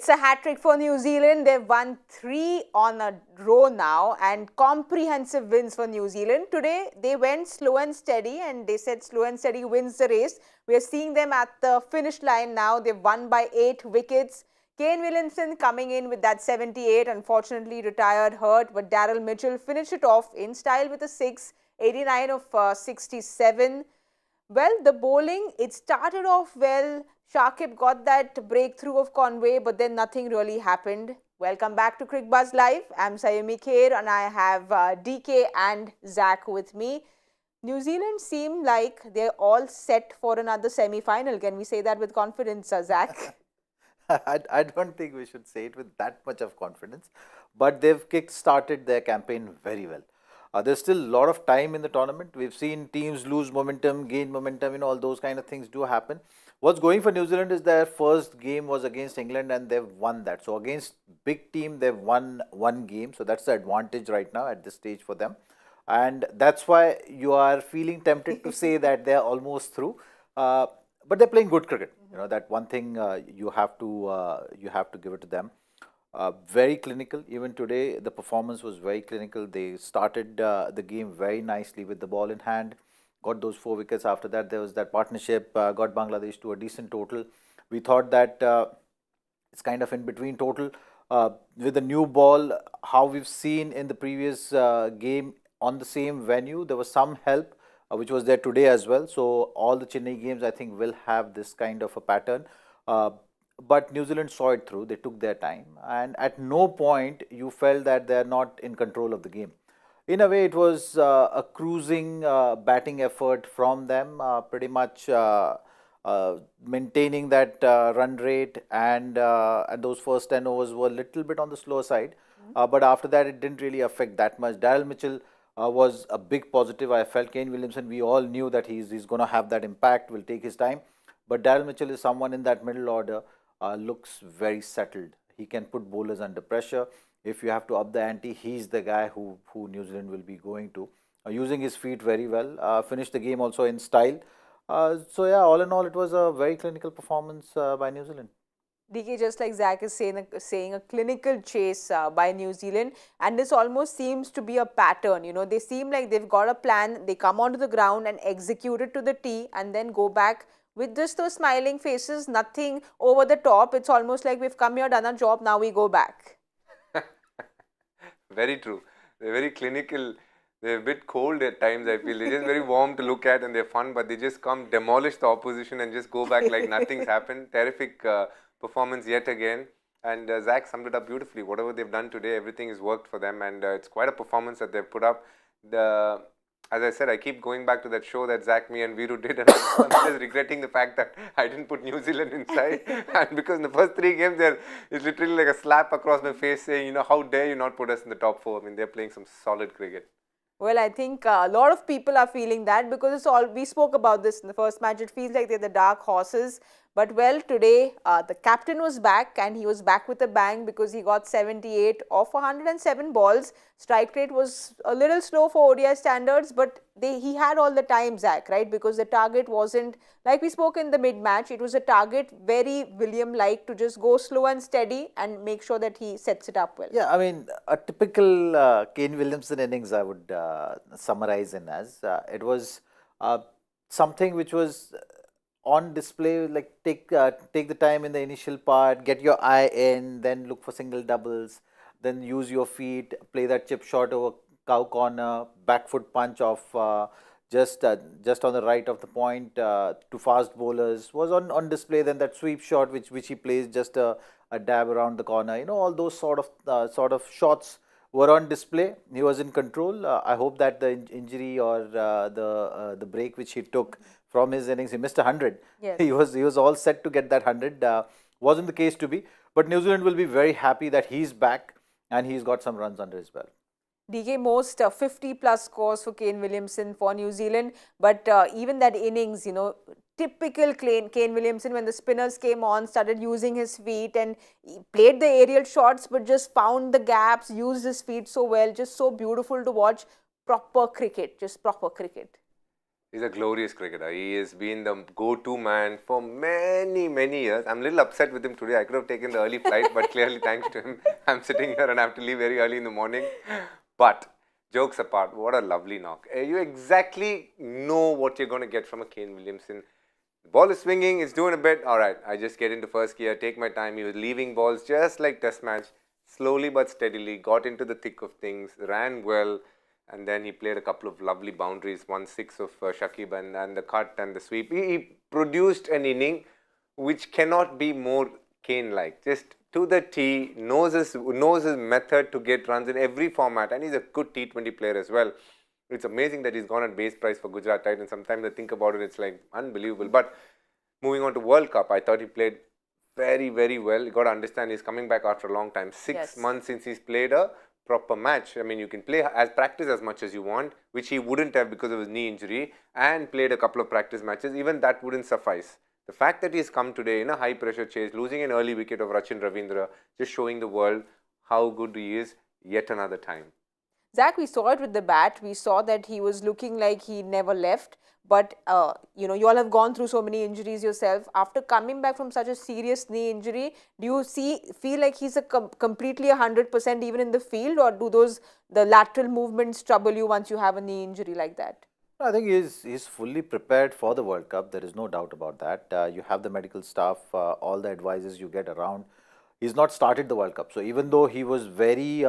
It's a hat-trick for New Zealand. They've won 3 on a row now and comprehensive wins for New Zealand. Today, they went slow and steady and they said slow and steady wins the race. We are seeing them at the finish line now. They've won by 8 wickets. Kane Williamson coming in with that 78, unfortunately retired hurt, but Daryl Mitchell finished it off in style with a 6, 89 of 67. Well, the bowling, it started off well. Shakib got that breakthrough of Conway, but then nothing really happened. Welcome back to Cricbuzz Live. I'm Saiyami Kher and I have DK and Zach with me. New Zealand seem like they're all set for another semi-final. Can we say that with confidence, Zach? I don't think we should say it with that much of confidence, but they've kick-started their campaign very well. There's still a lot of time in the tournament. We've seen teams lose momentum, gain momentum, all those kind of things do happen. What's going for New Zealand is their first game was against England and they've won that. So against big team, they've won one game. So that's the advantage right now at this stage for them. And that's why you are feeling tempted to say that they're almost through. But they're playing good cricket. That one thing you have to give it to them. Very clinical. Even today, the performance was very clinical. They started the game very nicely with the ball in hand, got those 4 wickets. After that, there was that partnership, got Bangladesh to a decent total. We thought that it's kind of in between total. With the new ball, how we've seen in the previous game on the same venue, there was some help, which was there today as well. So all the Chennai games, I think, will have this kind of a pattern. But New Zealand saw it through. They took their time. And at no point you felt that they're not in control of the game. In a way, it was a cruising batting effort from them, pretty much maintaining that run rate. And those first 10 overs were a little bit on the slower side. But after that, it didn't really affect that much. Daryl Mitchell was a big positive. I felt Kane Williamson, we all knew that he's going to have that impact, will take his time. But Daryl Mitchell is someone in that middle order. Looks very settled. He can put bowlers under pressure. If you have to up the ante, he's the guy who New Zealand will be going to. Using his feet very well. Finished the game also in style. So yeah, all in all, it was a very clinical performance by New Zealand. DK, just like Zach is saying a clinical chase by New Zealand, and this almost seems to be a pattern. They seem like they've got a plan. They come onto the ground and execute it to the tee and then go back with just those smiling faces, nothing over the top. It's almost like we've come here, done our job, now we go back. Very true. They're very clinical. They're a bit cold at times, I feel. They're just very warm to look at and they're fun, but they just come demolish the opposition and just go back like nothing's happened. Terrific performance yet again. And Zach summed it up beautifully. Whatever they've done today, everything has worked for them, and it's quite a performance that they've put up. As I said, I keep going back to that show that Zach, me and Viru did, and I'm just regretting the fact that I didn't put New Zealand inside. And because in the first 3 games, it's literally like a slap across my face saying, how dare you not put us in the top 4. I mean, they're playing some solid cricket. Well, I think a lot of people are feeling that because it's all, we spoke about this in the first match. It feels like they're the dark horses. But well, today the captain was back and he was back with a bang because he got 78 off 107 balls. Strike rate was a little slow for ODI standards, but he had all the time, Zach, right? Because the target wasn't, like we spoke in the mid-match, it was a target very William-like to just go slow and steady and make sure that he sets it up well. Yeah, I mean, a typical Kane Williamson innings I would summarize in as. It was something which was on display, like take the time in the initial part, get your eye in, then look for single doubles, then use your feet, play that chip shot over cow corner, back foot punch off just on the right of the point to fast bowlers was on display. Then that sweep shot which he plays just a dab around the corner. All those sort of shots were on display. He was in control. I hope that the injury or the break which he took from his innings, he missed 100. Yes. He was all set to get that 100. Wasn't the case to be. But New Zealand will be very happy that he's back and he's got some runs under his belt. DK, most 50 plus scores for Kane Williamson for New Zealand. But even that innings, typical Kane Williamson, when the spinners came on, started using his feet and he played the aerial shots, but just found the gaps, used his feet so well, just so beautiful to watch. Proper cricket, just proper cricket. He's a glorious cricketer. He has been the go-to man for many, many years. I'm a little upset with him today. I could have taken the early flight, but clearly, thanks to him, I'm sitting here and I have to leave very early in the morning. But jokes apart, what a lovely knock. You exactly know what you're going to get from a Kane Williamson. The ball is swinging, it's doing a bit. All right, I just get into first gear, take my time. He was leaving balls just like test match, slowly but steadily, got into the thick of things, ran well. And then he played a couple of lovely boundaries, 1/6 of Shakib and the cut and the sweep. He produced an inning which cannot be more Kane-like. Just to the tee, knows his method to get runs in every format. And he's a good T20 player as well. It's amazing that he's gone at base price for Gujarat Titans. Sometimes I think about it, it's like unbelievable. But moving on to World Cup, I thought he played very, very well. You got to understand he's coming back after a long time. 6 months since he's played a proper match. I mean, you can practice as much as you want, which he wouldn't have because of his knee injury, and played a couple of practice matches. Even that wouldn't suffice. The fact that he's come today in a high pressure chase, losing an early wicket of Rachin Ravindra, just showing the world how good he is yet another time. Zach, we saw it with the bat. We saw that he was looking like he never left. But, you know, you all have gone through so many injuries yourself. After coming back from such a serious knee injury, do you feel like he's completely 100% even in the field, or do the lateral movements trouble you once you have a knee injury like that? I think he's fully prepared for the World Cup. There is no doubt about that. You have the medical staff, all the advices you get around. He's not started the World Cup. So even though he was very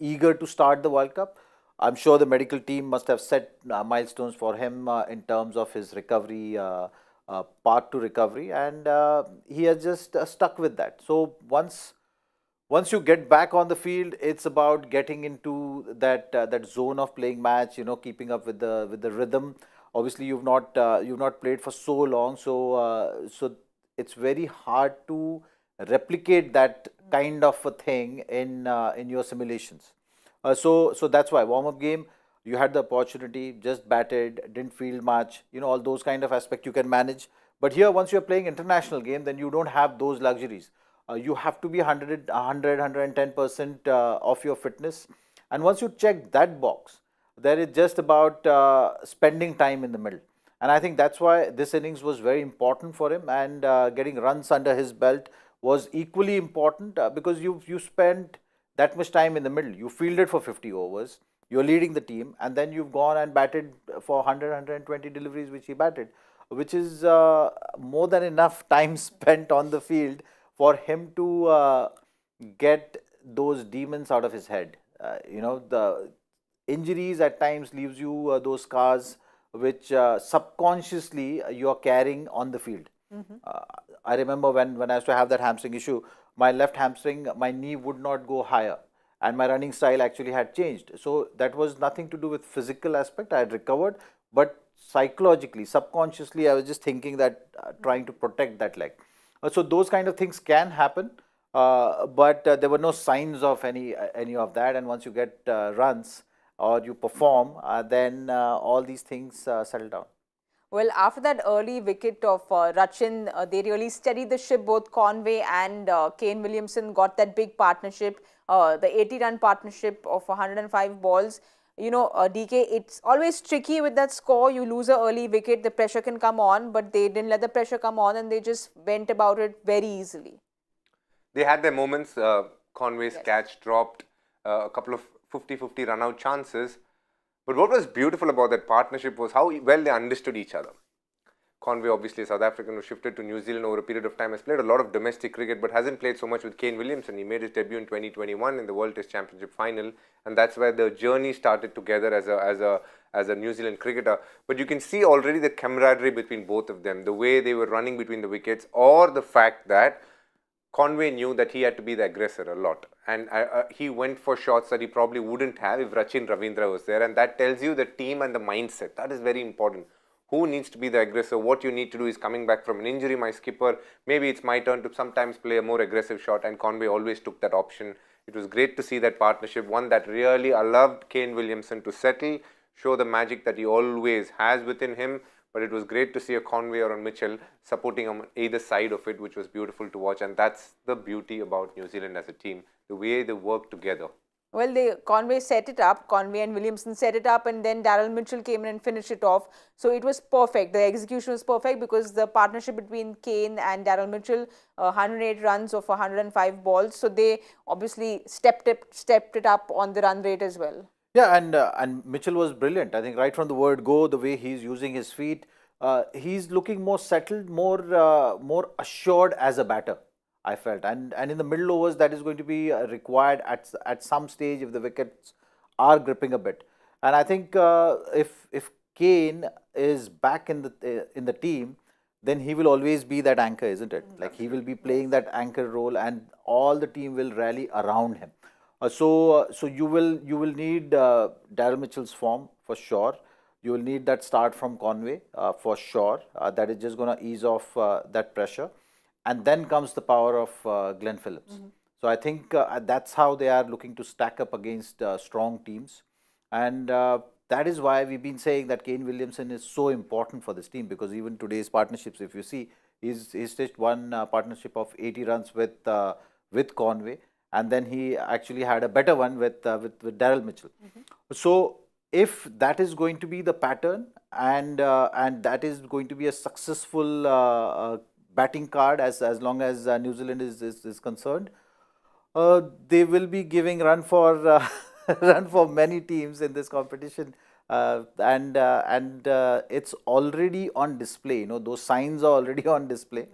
eager to start the World Cup, I'm sure the medical team must have set milestones for him in terms of his recovery, path to recovery, and he has just stuck with that. So once you get back on the field, it's about getting into that zone of playing match. You know, keeping up with the rhythm. Obviously, you've not played for so long, so it's very hard to replicate that kind of a thing in your simulations. So that's why warm-up game, you had the opportunity, just batted, didn't field much, you know, all those kind of aspects you can manage. But here, once you're playing international game, then you don't have those luxuries. You have to be 110% of your fitness. And once you check that box, there is just about spending time in the middle. And I think that's why this innings was very important for him, and getting runs under his belt was equally important because you spent that much time in the middle. You fielded for 50 overs, you're leading the team, and then you've gone and batted for 100, 120 deliveries, which he batted, which is more than enough time spent on the field for him to get those demons out of his head. You know, the injuries at times leaves you those scars which subconsciously you're carrying on the field. I remember when I used to have that hamstring issue, my left hamstring, my knee would not go higher, and my running style actually had changed. So that was nothing to do with physical aspect. I had recovered, but psychologically, subconsciously, I was just thinking that trying to protect that leg. So those kind of things can happen, but there were no signs of any of that. And once you get runs or you perform, then all these things settle down. Well, after that early wicket of Rachin, they really steadied the ship. Both Conway and Kane Williamson got that big partnership, the 80-run partnership of 105 balls. You know, DK, it's always tricky with that score. You lose an early wicket, the pressure can come on, but they didn't let the pressure come on, and they just went about it very easily. They had their moments. Conway's catch dropped, a couple of 50-50 run-out chances. But what was beautiful about that partnership was how well they understood each other. Conway, obviously a South African who shifted to New Zealand over a period of time, has played a lot of domestic cricket but hasn't played so much with Kane Williamson. He made his debut in 2021 in the World Test Championship final, and that's where the journey started together as a New Zealand cricketer. But you can see already the camaraderie between both of them, the way they were running between the wickets, or the fact that Conway knew that he had to be the aggressor a lot, and he went for shots that he probably wouldn't have if Rachin Ravindra was there, and that tells you the team and the mindset. That is very important. Who needs to be the aggressor? What you need to do is coming back from an injury, my skipper, maybe it's my turn to sometimes play a more aggressive shot, and Conway always took that option. It was great to see that partnership, one that really allowed Kane Williamson to settle, show the magic that he always has within him. But it was great to see a Conway or a Mitchell supporting him on either side of it, which was beautiful to watch. And that's the beauty about New Zealand as a team, the way they work together. Well, Conway set it up. Conway and Williamson set it up, and then Daryl Mitchell came in and finished it off. So it was perfect. The execution was perfect because the partnership between Kane and Daryl Mitchell, 108 runs of 105 balls. So they obviously stepped it up on the run rate as well. Yeah, and Mitchell was brilliant. I think right from the word go, the way he's using his feet, he's looking more settled, more assured as a batter. I felt, and in the middle overs, that is going to be required at some stage if the wickets are gripping a bit. And I think if Kane is back in the team, then he will always be that anchor, isn't it? Like he will be playing that anchor role, and all the team will rally around him. So you will need Daryl Mitchell's form for sure. You will need that start from Conway for sure. That is just going to ease off that pressure, and then comes the power of Glenn Phillips. So I think that's how they are looking to stack up against strong teams, and that is why we've been saying that Kane Williamson is so important for this team, because even today's partnerships, if you see, he's stitched one partnership of 80 runs with Conway, and then he actually had a better one with Daryl Mitchell. So if that is going to be the pattern, and that is going to be a successful batting card as long as New Zealand is concerned, they will be giving run for run for many teams in this competition, and it's already on display. You know, those signs are already on display.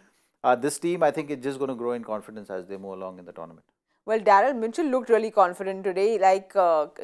This team, I think, is just going to grow in confidence as they move along in the tournament. Well, Daryl Mitchell looked really confident today. Like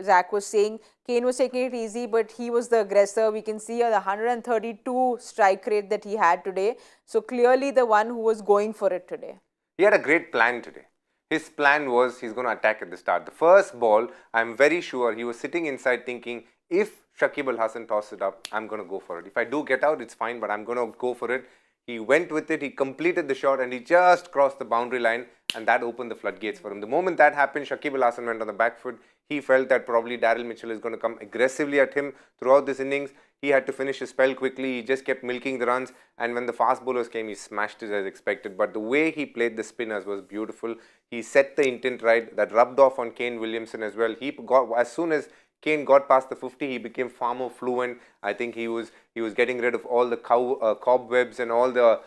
Zach was saying, Kane was taking it easy, but he was the aggressor. We can see the 132 strike rate that he had today. So clearly the one who was going for it today. He had a great plan today. His plan was he's going to attack at the start. The first ball, I'm very sure he was sitting inside thinking, if Shakib Al Hasan tosses it up, I'm going to go for it. If I do get out, it's fine, but I'm going to go for it. He went with it, he completed the shot, and he just crossed the boundary line, and that opened the floodgates for him. The moment that happened, Shakib Al Hasan went on the back foot. He felt that probably Daryl Mitchell is going to come aggressively at him throughout this innings. He had to finish his spell quickly. He just kept milking the runs, and when the fast bowlers came, he smashed it as expected. But the way he played the spinners was beautiful. He set the intent right. That rubbed off on Kane Williamson as well. He got, as soon as Kane got past the 50, he became far more fluent. I think he was getting rid of all the cobwebs and all the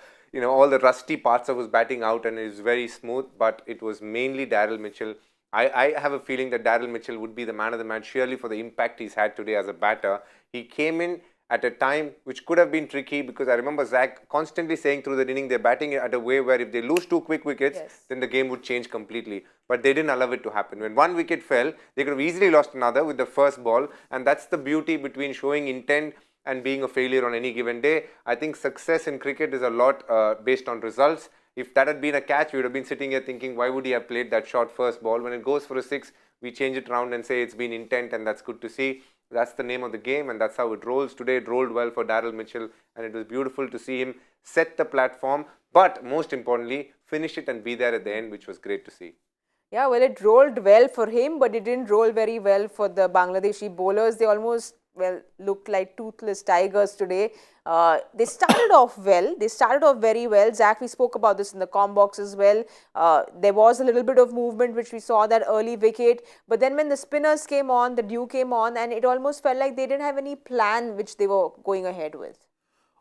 all the rusty parts of his batting out, and it was very smooth. But it was mainly Daryl Mitchell. I have a feeling that Daryl Mitchell would be the man of the match, surely, for the impact he's had today as a batter. He came in at a time which could have been tricky, because I remember Zach constantly saying through the inning they're batting at a way where if they lose 2 quick wickets, then the game would change completely. But they didn't allow it to happen. When 1 wicket fell, they could have easily lost another with the first ball, and that's the beauty between showing intent and being a failure on any given day. I think success in cricket is a lot based on results. If that had been a catch, we would have been sitting here thinking, why would he have played that short first ball? When it goes for a 6, we change it around and say it's been intent, and that's good to see. That's the name of the game, and that's how it rolls. Today it rolled well for Daryl Mitchell, and it was beautiful to see him set the platform, but most importantly, finish it and be there at the end, which was great to see. Yeah, well, it rolled well for him, but it didn't roll very well for the Bangladeshi bowlers. They almost, well, looked like toothless tigers today. They started off well. They started off very well. Zach, we spoke about this in the comm box as well. There was a little bit of movement, which we saw that early wicket. But then when the spinners came on, the dew came on, and it almost felt like they didn't have any plan which they were going ahead with.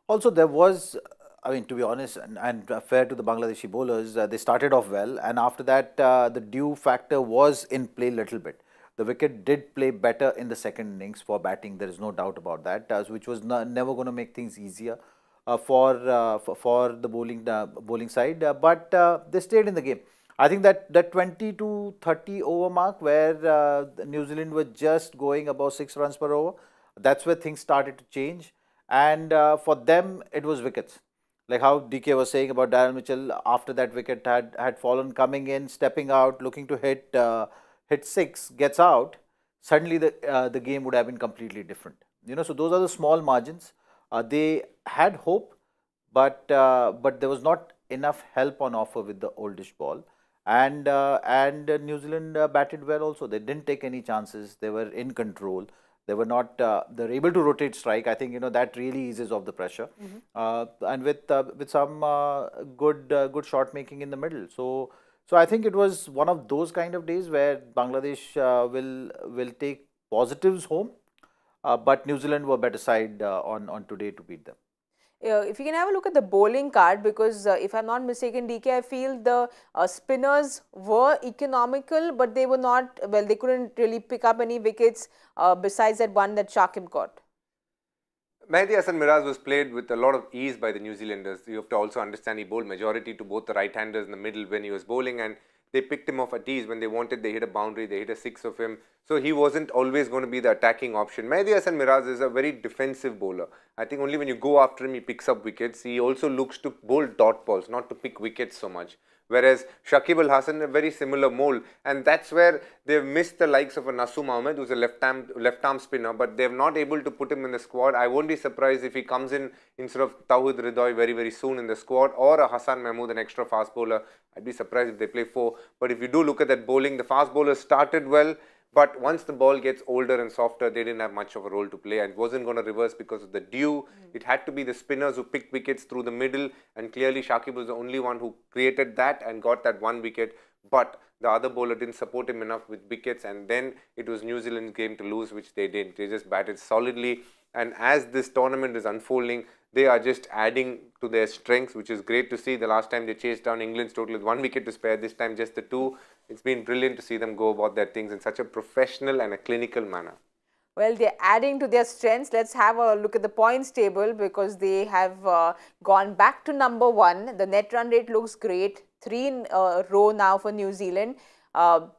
Also, there was, I mean, to be honest, and fair to the Bangladeshi bowlers, they started off well, and after that, the dew factor was in play a little bit. The wicket did play better in the second innings for batting. There is no doubt about that, which was never going to make things easier for the bowling side. But they stayed in the game. I think that 20 to 30 over mark, where New Zealand were just going about 6 runs per over, that's where things started to change. And for them, it was wickets. Like how DK was saying about Daryl Mitchell, after that wicket had fallen, coming in, stepping out, looking to hit 6, gets out, suddenly the game would have been completely different. So those are the small margins. They had hope, but there was not enough help on offer with the oldish ball. And New Zealand batted well also. They didn't take any chances. They were in control. They were not. They're able to rotate strike. I think that really eases off the pressure, and with some good shot making in the middle. So So I think it was one of those kind of days where Bangladesh will take positives home, but New Zealand were better side on today to beat them. If you can have a look at the bowling card, because if I'm not mistaken, DK, I feel the spinners were economical, but they were not, well, they couldn't really pick up any wickets besides that one that Shakib got. Mehdi Hasan Miraz was played with a lot of ease by the New Zealanders. You have to also understand he bowled majority to both the right-handers in the middle when he was bowling, and they picked him off at ease. When they wanted, they hit a boundary, they hit a six of him. So he wasn't always going to be the attacking option. Mehdi Hasan Miraz is a very defensive bowler. I think only when you go after him, he picks up wickets. He also looks to bowl dot balls, not to pick wickets so much. Whereas Shakib Al Hasan, a very similar mold, and that's where they've missed the likes of a Naseem Ahmed, who's a left-arm spinner, but they're not able to put him in the squad. I won't be surprised if he comes in instead of Tawhid Ridoy very soon in the squad, or a Hassan Mahmood, an extra fast bowler. I'd be surprised if they play 4. But if you do look at that bowling, the fast bowlers started well, but once the ball gets older and softer, they didn't have much of a role to play, and it wasn't going to reverse because of the dew. It had to be the spinners who picked wickets through the middle, and clearly Shakib was the only one who created that and got that 1 wicket. But the other bowler didn't support him enough with wickets, and then it was New Zealand's game to lose, which they didn't. They just batted solidly, and as this tournament is unfolding, they are just adding to their strengths, which is great to see. The last time they chased down England's total with 1 wicket to spare, this time just the 2. It's been brilliant to see them go about their things in such a professional and a clinical manner. Well, they're adding to their strengths. Let's have a look at the points table, because they have gone back to number 1. The net run rate looks great. 3 in a row now for New Zealand.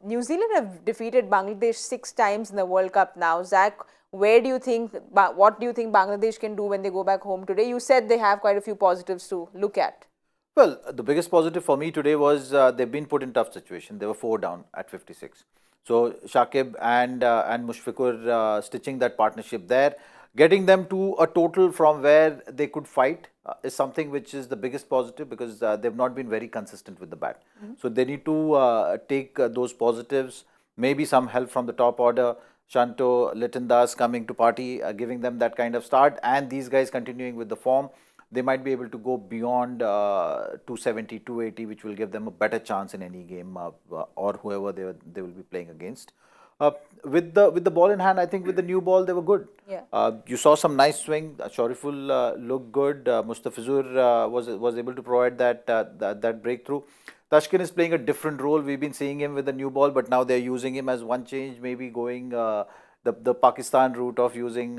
New Zealand have defeated Bangladesh 6 times in the World Cup now. Zach, what do you think Bangladesh can do when they go back home today? You said they have quite a few positives to look at. Well, the biggest positive for me today was they've been put in tough situation. They were 4 down at 56. So Shakib and Mushfiqur stitching that partnership there, getting them to a total from where they could fight is something which is the biggest positive, because they've not been very consistent with the bat. So they need to take those positives, maybe some help from the top order. Shanto, Liton Das coming to party, giving them that kind of start, and these guys continuing with the form. They might be able to go beyond 270, 280, which will give them a better chance in any game or whoever they will be playing against. With the ball in hand, I think with the new ball, they were good. Yeah. You saw some nice swing. Shoriful looked good. Mustafizur was able to provide that breakthrough. Tashkin is playing a different role. We've been seeing him with the new ball, but now they're using him as one change, maybe going the Pakistan route of using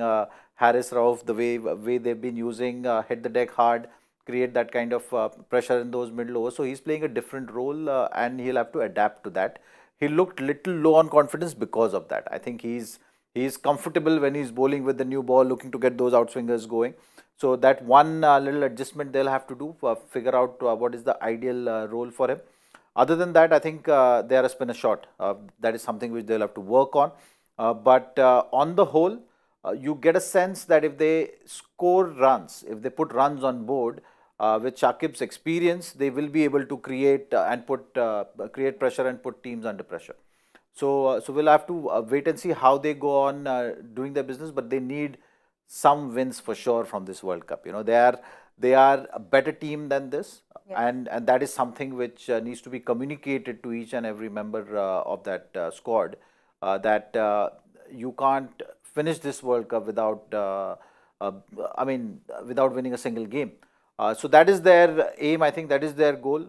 Haris Rauf, the way they've been using, hit the deck hard, create that kind of pressure in those middle overs. So he's playing a different role, and he'll have to adapt to that. He looked little low on confidence because of that. I think he's comfortable when he's bowling with the new ball, looking to get those outswingers going. So that one little adjustment they'll have to do, figure out what is the ideal role for him. Other than that, I think they are a spinner short. That is something which they'll have to work on. But on the whole, you get a sense that if they score runs, if they put runs on board, with Shakib's experience, they will be able to create and create pressure and put teams under pressure. So we'll have to wait and see how they go on doing their business, but they need some wins for sure from this World Cup. You know, they are a better team than this, and that is something which needs to be communicated to each and every member of that squad, that you can't finish this World Cup without without winning a single game. So that is their aim. I think that is their goal.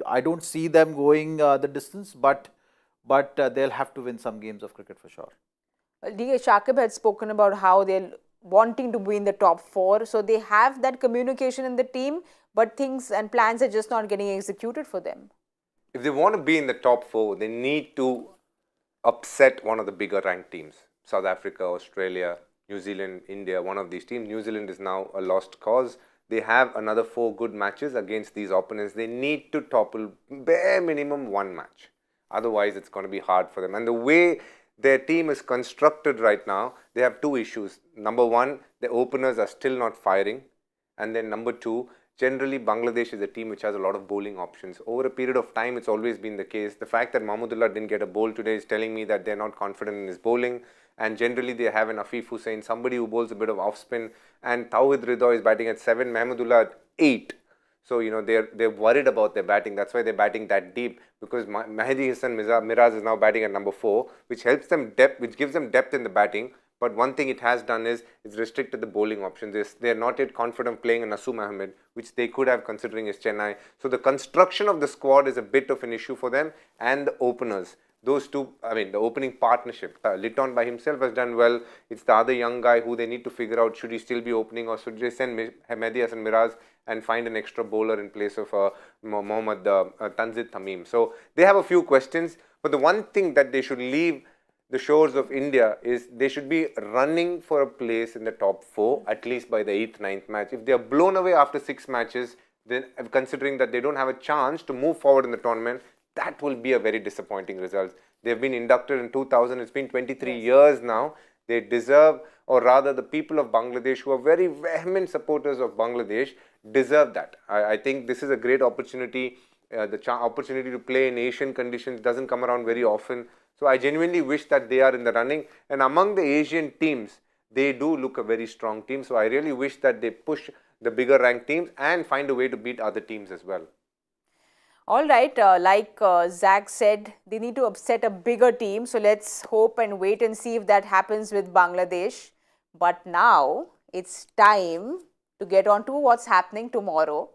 I don't see them going the distance, but they'll have to win some games of cricket for sure. Well, Shakib had spoken about how they're wanting to be in the top 4. So they have that communication in the team, but things and plans are just not getting executed for them. If they want to be in the top 4, they need to upset one of the bigger ranked teams. South Africa, Australia, New Zealand, India, one of these teams. New Zealand is now a lost cause. They have another 4 good matches against these opponents. They need to topple bare minimum 1 match. Otherwise, it's going to be hard for them. And the way their team is constructed right now, they have 2 issues. Number 1, the openers are still not firing. And then number 2, generally Bangladesh is a team which has a lot of bowling options. Over a period of time, it's always been the case. The fact that Mahmudullah didn't get a bowl today is telling me that they're not confident in his bowling. And generally they have an Afif Hussain, somebody who bowls a bit of off spin, and Tawhid Ridoy is batting at 7, Mahmudullah at 8. So, they're worried about their batting. That's why they're batting that deep, because Mahdi Hassan Miraz is now batting at number 4, which helps them depth, which gives them depth in the batting. But one thing it has done is it's restricted the bowling options. They're not yet confident playing in Naseem Ahmed, which they could have considering is Chennai. So the construction of the squad is a bit of an issue for them, and the openers. Those two, the opening partnership. Litton by himself has done well. It's the other young guy who they need to figure out, should he still be opening, or should they send Mehdi Hassan Miraz and find an extra bowler in place of Mohammad Tanzid Tamim. So they have a few questions. But the one thing that they should leave the shores of India is they should be running for a place in the top 4, at least by the 8th, 9th match. If they are blown away after 6 matches, then considering that they don't have a chance to move forward in the tournament, that will be a very disappointing result. They've been inducted in 2000. It's been 23 years now. They deserve, or rather the people of Bangladesh, who are very vehement supporters of Bangladesh, deserve that. I think this is a great opportunity. The opportunity to play in Asian conditions doesn't come around very often. So I genuinely wish that they are in the running. And among the Asian teams, they do look a very strong team. So I really wish that they push the bigger ranked teams and find a way to beat other teams as well. All right, like Zach said, they need to upset a bigger team. So let's hope and wait and see if that happens with Bangladesh. But now it's time to get on to what's happening tomorrow.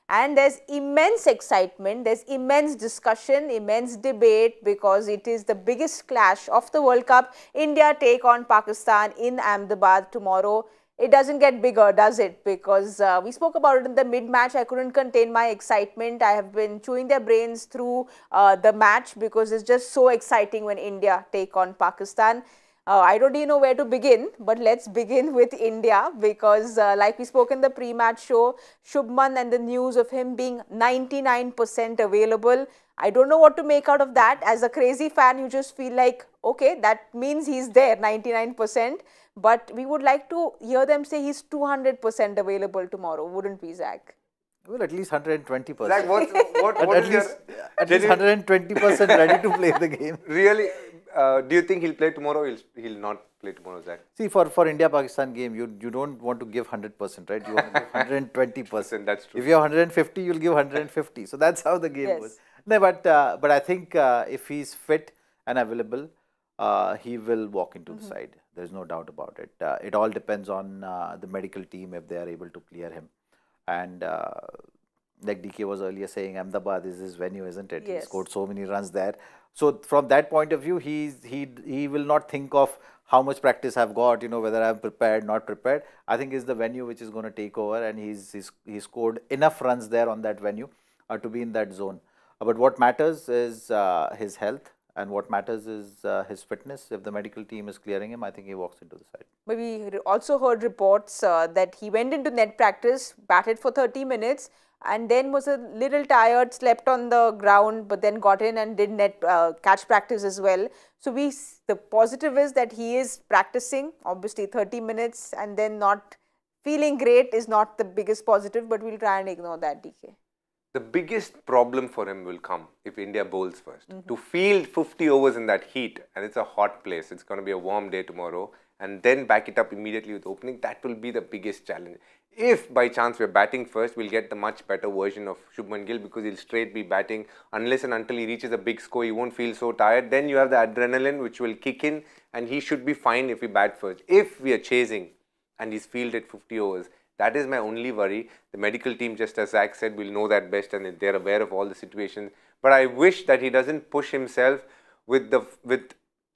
And there's immense excitement, there's immense discussion, immense debate, because it is the biggest clash of the World Cup. India take on Pakistan in Ahmedabad tomorrow. It doesn't get bigger, does it? Because we spoke about it in the mid-match. I couldn't contain my excitement. I have been chewing their brains through the match, because it's just so exciting when India take on Pakistan. I don't even know where to begin, but let's begin with India, because like we spoke in the pre-match show, Shubman and the news of him being 99% available. I don't know what to make out of that. As a crazy fan, you just feel like, okay, that means he's there, 99%. But we would like to hear them say he's 200% available tomorrow, wouldn't we, Zach? Well, at least 120%. Zach, what is your... At least 120% ready to play the game. Really? Do you think he'll play tomorrow, or he'll not play tomorrow, Zach? See, for India-Pakistan game, you don't want to give 100%, right? You want to give 120%. That's true. If you have 150, you'll give 150. So that's how the game was. No, but I think if he's fit and available, he will walk into the side. There's no doubt about it. It all depends on the medical team, if they are able to clear him. And like DK was earlier saying, Ahmedabad is his venue, isn't it? Yes. He scored so many runs there. So from that point of view, he will not think of how much practice I've got, whether I'm prepared, not prepared. I think it's the venue which is going to take over, and he's scored enough runs there on that venue to be in that zone. But what matters is his health, and what matters is his fitness. If the medical team is clearing him, I think he walks into the side. But we also heard reports that he went into net practice, batted for 30 minutes, and then was a little tired, slept on the ground, but then got in and did net catch practice as well. So the positive is that he is practicing, obviously 30 minutes, and then not feeling great is not the biggest positive, but we'll try and ignore that, DK. The biggest problem for him will come if India bowls first. To field 50 overs in that heat, and it's a hot place, it's going to be a warm day tomorrow, and then back it up immediately with opening, that will be the biggest challenge. If by chance we're batting first, we'll get the much better version of Shubman Gill, because he'll straight be batting. Unless and until he reaches a big score, he won't feel so tired. Then you have the adrenaline which will kick in, and he should be fine if we bat first. If we are chasing and he's fielded 50 overs, that is my only worry. The medical team, just as Zach said, will know that best, and they're aware of all the situations. But I wish that he doesn't push himself with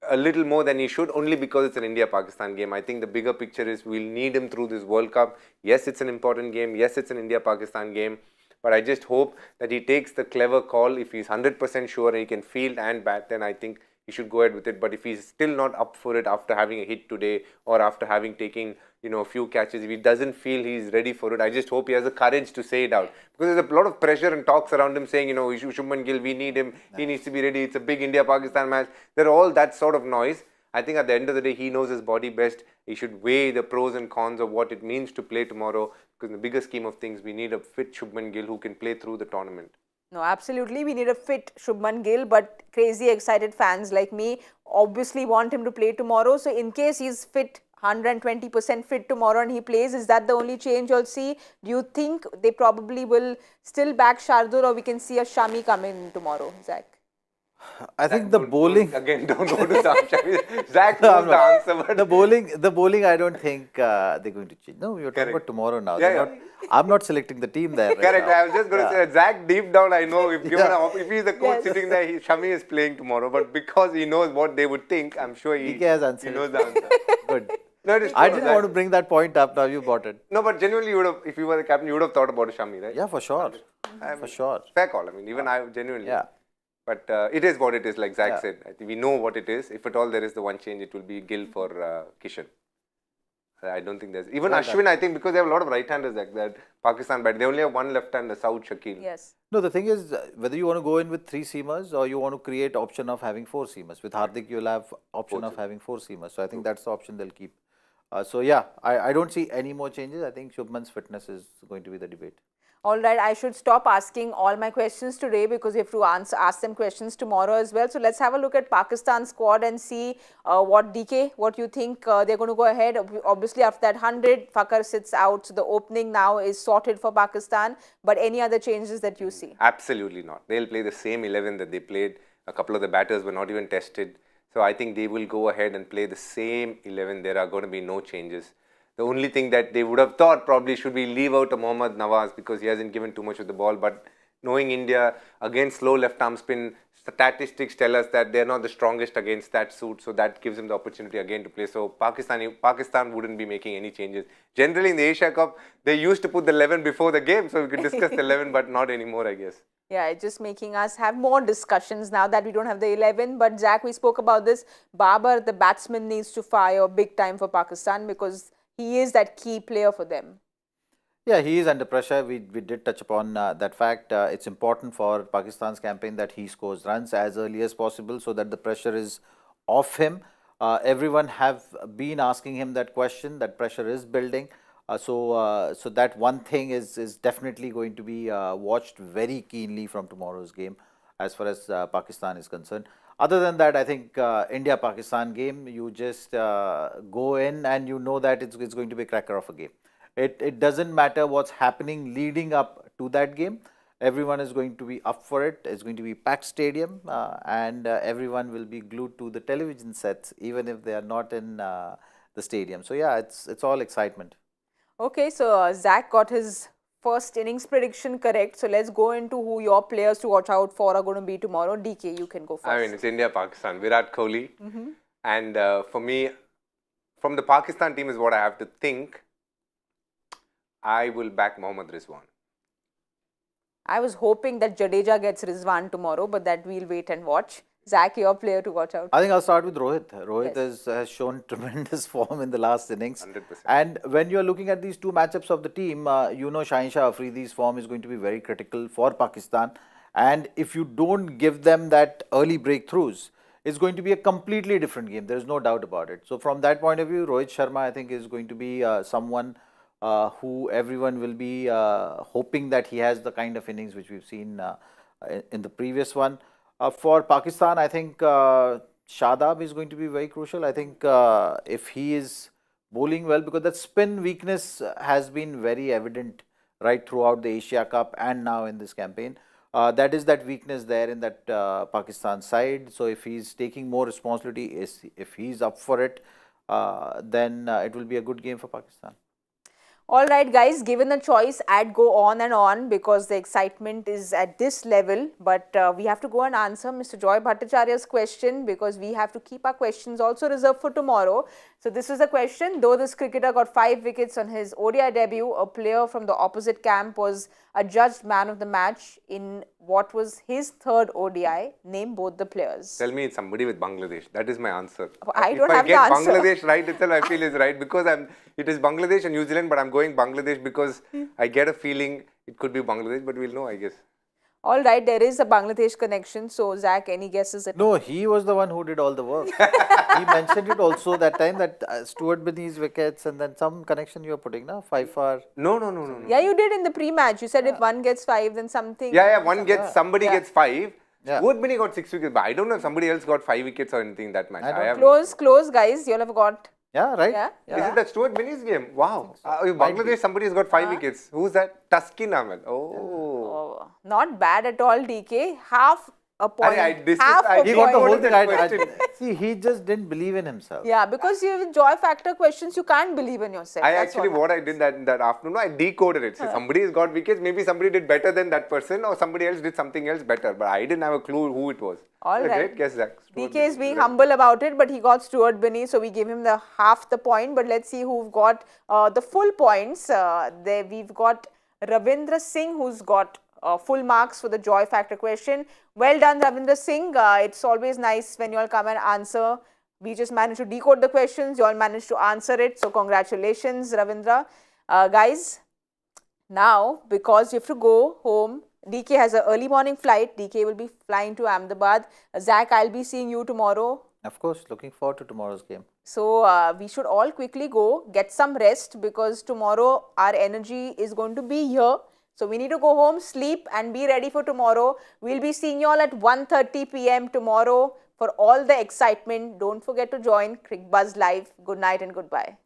a little more than he should, only because it's an India-Pakistan game. I think the bigger picture is we'll need him through this World Cup. Yes, it's an important game. Yes, it's an India-Pakistan game. But I just hope that he takes the clever call. If he's 100% sure he can field and bat, then I think he should go ahead with it. But if he's still not up for it after having a hit today, or after having taken a few catches, if he doesn't feel he's ready for it, I just hope he has the courage to say it out. Because there's a lot of pressure and talks around him saying, Shubman Gill, we need him, he needs to be ready, it's a big India-Pakistan match. They're all that sort of noise. I think at the end of the day, he knows his body best. He should weigh the pros and cons of what it means to play tomorrow. Because in the bigger scheme of things, we need a fit Shubman Gill who can play through the tournament. No, absolutely. We need a fit Shubman Gill, but crazy excited fans like me obviously want him to play tomorrow. So in case he's fit 120% fit tomorrow and he plays, is that the only change you'll see? Do you think they probably will still back Shardul, or we can see a Shami come in tomorrow, Zach? I think the bowling. Again, don't go to Shami. Zach knows the answer. But The bowling, I don't think they're going to change. No, we're talking about tomorrow now. I'm not selecting the team there. Correct. I was just going to say that Zach, deep down, I know if given if he's the coach Yes. sitting there, Shami is playing tomorrow. But because he knows what they would think, I'm sure he has answered. knows the answer. Good. No, it is I true, didn't Zach. want to bring that point up. Now you brought it. No, but genuinely, you would have, if you were the captain, you would have thought about Shami, right? Yeah, for sure. For sure. Fair call. I mean, even I genuinely. Yeah. But it is what it is, like Zach said. I think we know what it is. If at all there is the one change, it will be Gill for Kishan. I don't think there's... Even Ashwin, I think, because they have a lot of right-handers like that, Pakistan, but they only have one left-hander, Saud Shakil. Yes. No, the thing is, whether you want to go in with 3 seamers or you want to create option of having 4 seamers. With Hardik, you'll have option of having 4 seamers. So I think that's the option they'll keep. So yeah, I don't see any more changes. I think Shubman's fitness is going to be the debate. All right, I should stop asking all my questions today because we have to ask them questions tomorrow as well. So let's have a look at Pakistan's squad and see what you think they're going to go ahead. Obviously, after that 100, Fakhar sits out. So the opening now is sorted for Pakistan. But any other changes that you see? Absolutely not. They'll play the same 11 that they played. A couple of the batters were not even tested. So I think they will go ahead and play the same 11. There are going to be no changes. The only thing that they would have thought probably should be leave out Mohammad Nawaz because he hasn't given too much of the ball. But knowing India against slow left arm spin, statistics tell us that they're not the strongest against that suit. So that gives him the opportunity again to play. So Pakistan wouldn't be making any changes. Generally in the Asia Cup, they used to put the 11 before the game. So we could discuss the 11, but not anymore, I guess. Yeah, it's just making us have more discussions now that we don't have the 11. But Zach, we spoke about this. Babar, the batsman, needs to fire big time for Pakistan because he is that key player for them. Yeah, he is under pressure. We did touch upon that fact. It's important for Pakistan's campaign that he scores runs as early as possible so that the pressure is off him. Everyone have been asking him that question. That pressure is building. So that one thing is definitely going to be watched very keenly from tomorrow's game as far as Pakistan is concerned. Other than that, I think India-Pakistan game, you just go in and you know that it's going to be a cracker of a game. It doesn't matter what's happening leading up to that game. Everyone is going to be up for it. It's going to be packed stadium and everyone will be glued to the television sets even if they are not in the stadium. So yeah, it's all excitement. Okay, so Zach got his first innings prediction correct. So let's go into who your players to watch out for are going to be tomorrow. DK, you can go first. I mean, it's India-Pakistan, Virat Kohli. And for me, from the Pakistan team is what I have to think. I will back Mohammad Rizwan. I was hoping that Jadeja gets Rizwan tomorrow, but that we'll wait and watch. Zach, your player to watch out. I think I'll start with Rohit. Rohit has shown tremendous form in the last innings. 100%. And when you're looking at these 2 matchups of the team, you know Shaheen Shah Afridi's form is going to be very critical for Pakistan. And if you don't give them that early breakthroughs, it's going to be a completely different game. There's no doubt about it. So from that point of view, Rohit Sharma, I think, is going to be someone who everyone will be hoping that he has the kind of innings which we've seen in the previous one. For Pakistan, I think Shadab is going to be very crucial. I think if he is bowling well, because that spin weakness has been very evident right throughout the Asia Cup and now in this campaign. That is that weakness there in that Pakistan side. So if he's taking more responsibility, if he's up for it, then it will be a good game for Pakistan. All right, guys, given the choice, I'd go on and on because the excitement is at this level. But we have to go and answer Mr. Joy Bhattacharya's question because we have to keep our questions also reserved for tomorrow. So this is the question. Though this cricketer got 5 wickets on his ODI debut, a player from the opposite camp was adjudged man of the match in what was his 3rd ODI. Name both the players. Tell me it's somebody with Bangladesh. That is my answer. I don't if have I get the answer. Bangladesh right itself, I feel is right because it is Bangladesh and New Zealand, but I'm going Bangladesh because I get a feeling it could be Bangladesh, but we'll know, I guess. All right, there is a Bangladesh connection. So, Zach, any guesses? No, he was the one who did all the work. He mentioned it also that time that Stuart Binney's wickets and then some connection you were putting, na? 5 for... No. Yeah, you did in the pre-match. You said if one gets 5, then something. Yeah, somebody gets 5. Yeah. Stuart Binney got 6 wickets, but I don't know if somebody else got 5 wickets or anything in that match. Close, guys. You'll have got Yeah, right? Yeah. Is it that Stuart Binney's game? Wow. Bangladesh, somebody's got 5 wickets. Who's that? Tuskin Ahmed. Oh. Oh, not bad at all, DK. Half a point. Half a He got the whole point. thing. See, he just didn't believe in himself. Yeah, because you have joy factor questions, you can't believe in yourself. What I did that afternoon, I decoded it. So somebody's got wickets, maybe somebody did better than that person, or somebody else did something else better. But I didn't have a clue who it was. All right. Great guess, Zach. DK is being humble about it, but he got Stuart Binney, so we gave him the half the point. But let's see who've got the full points. We've got Ravindra Singh, who's got full marks for the joy factor question. Well done, Ravindra Singh. It's always nice when you all come and answer. We just managed to decode the questions. You all managed to answer it. So congratulations, Ravindra. Guys, now because you have to go home, DK has an early morning flight. DK will be flying to Ahmedabad. Zach, I'll be seeing you tomorrow. Of course, looking forward to tomorrow's game. So we should all quickly go, get some rest, because tomorrow our energy is going to be here. So we need to go home, sleep and be ready for tomorrow. We'll be seeing you all at 1:30 p.m. tomorrow for all the excitement. Don't forget to join Cricbuzz Live. Good night and goodbye.